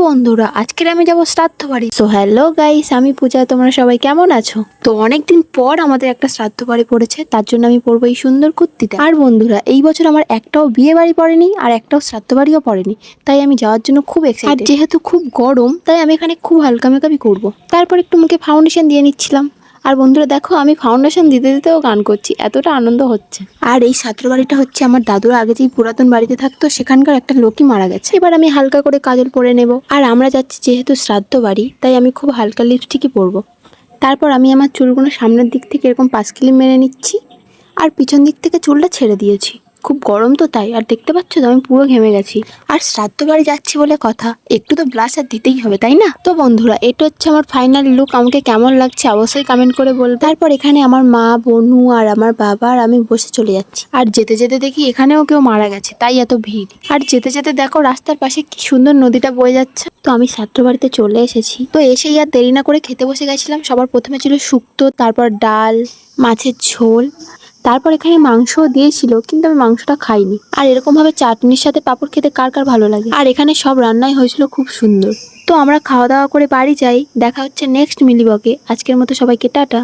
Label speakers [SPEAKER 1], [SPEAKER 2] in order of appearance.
[SPEAKER 1] বন্ধুরা, আজকের আমি যাব শ্রাদ্ধ বাড়ি। সো হ্যালো গাইস, আমি পূজা। তোমরা সবাই কেমন আছো? তো অনেকদিন পর আমাদের একটা শ্রাদ্ধ বাড়ি পড়েছে, তার জন্য আমি পরবো এই সুন্দর কুর্তিটা। আর বন্ধুরা, এই বছর আমার একটাও বিয়ে বাড়ি পড়েনি আর একটাও শ্রাদ্ধ বাড়িও পড়েনি, তাই আমি যাওয়ার জন্য খুব এক্সাইটেড। আর যেহেতু খুব গরম, তাই আমি এখানে খুব হালকা মেকআপই করবো। তারপর একটু মুখে ফাউন্ডেশন দিয়ে নিচ্ছিলাম। আর বন্ধুরা দেখো, আমি ফাউন্ডেশন দিতে দিতেও গান করছি, এতটা আনন্দ হচ্ছে। আর এই শ্রাদ্ধ বাড়িটা হচ্ছে আমার দাদুরা আগে যেই পুরাতন বাড়িতে থাকতো, সেখানকার একটা লোকই মারা গেছে। এবার আমি হালকা করে কাজল পরে নেব। আর আমরা যাচ্ছি যেহেতু শ্রাদ্ধ বাড়ি, তাই আমি খুব হালকা লিপস্টিকই পরবো। তারপর আমি আমার চুলগুলো সামনের দিক থেকে এরকম 5 ক্লিপ মেরে নিচ্ছি, আর পিছন দিক থেকে চুলটা ছেড়ে দিয়েছি। খুব গরম তো তাই। আর দেখতে পাচ্ছ তো আমি পুরো ঘেমে গেছি। আর শ্রাদ্ধ বাড়ি যাচ্ছি বলে কথা, একটু তো ব্লাশার দিতেই হবে, তাই না? তো বন্ধুরা, এটা হচ্ছে আমার ফাইনাল লুক। আমাকে কেমন লাগছে অবশ্যই কমেন্ট করে বলবে। তারপর এখানে আমার মা, বোনু আর আমার বাবা আর আমি বসে চলে যাচ্ছি। আর যেতে যেতে দেখি এখানেও কেউ মারা গেছে, তাই এত ভিড়। আর যেতে যেতে দেখো রাস্তার পাশে কি সুন্দর নদীটা বয়ে যাচ্ছে। তো আমি শ্রাদ্ধ বাড়িতে চলে এসেছি। তো এসেই আর দেরি না করে খেতে বসে গেছিলাম। সবার প্রথমে ছিল শুক্তো, তারপর ডাল, মাছের ঝোল, তারপর এখানে মাংসও দিয়েছিল, কিন্তু আমি মাংসটা খাইনি। আর এরকম ভাবে চাটনির সাথে পাঁপড় খেতে কার কার ভালো লাগে। আর এখানে সব রান্নাই হয়েছিল খুব সুন্দর। তো আমরা খাওয়া দাওয়া করে বাড়ি যাই। দেখা হচ্ছে নেক্সট মিলিবকে। আজকের মতো সবাইকে টাটা।